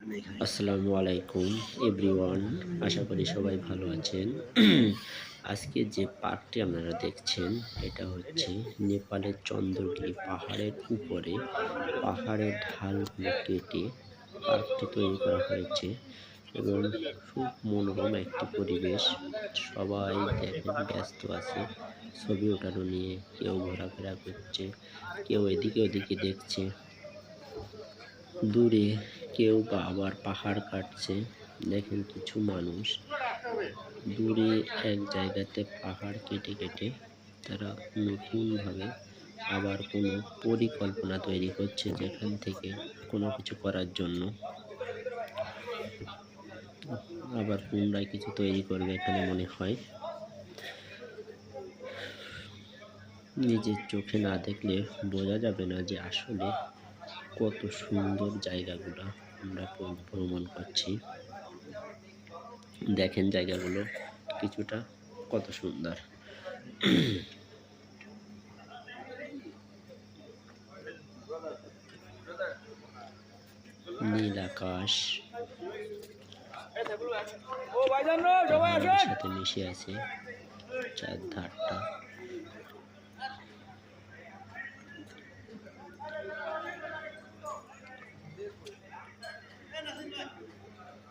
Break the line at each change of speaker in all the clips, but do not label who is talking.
আসসালামু আলাইকুম এভরিওয়ান, আশা করি সবাই ভালো আছেন। আজকে যে পার্কটি আপনারা দেখছেন এটা হচ্ছে নেপালের চন্দ্রগিরি পাহাড়ের উপরে পাহাড়ের ঢালগুলো কেটে পার্কটি তৈরি করা হয়েছে এবং খুব মনোরম একটি পরিবেশ। সবাই দেখেন ব্যস্ত আছে ছবি ওঠানো নিয়ে, কেউ ঘোরাফেরা করছে, কেউ এদিকে ওদিকে দেখছে, দূরে কেউ বা আবার পাহাড় কাটছে। দেখেন কিছু মানুষ দূরে এক জায়গাতে পাহাড় কেটে কেটে তারা নতুনভাবে আবার কোনো পরিকল্পনা তৈরি করছে, যেখান থেকে কোনো কিছু করার জন্য আবার পুনরায় কিছু তৈরি করবে এখানে মনে হয়। নিজের চোখে না দেখলে বোঝা যাবে না যে আসলে কত সুন্দর জায়গাগুলো আমরা ভ্রমণ করছি। দেখেন জায়গাগুলো কিছুটা কত সুন্দর। নীল আকাশ সাথে মিশে আছে চারধারটা।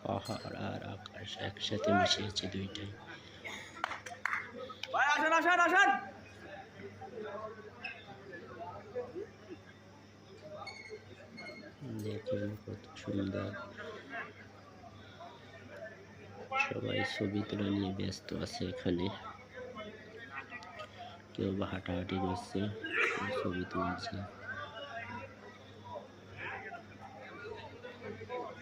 পাহাড় আর আকাশ একসাথে মিশে আছে দুইটাই। দেখুন কত সুন্দর, সবাই ছবি তোলা নিয়ে ব্যস্ত আছে এখানে। কেউ বা হাঁটাহাঁটি করছে, কেউ ছবি তুলছে।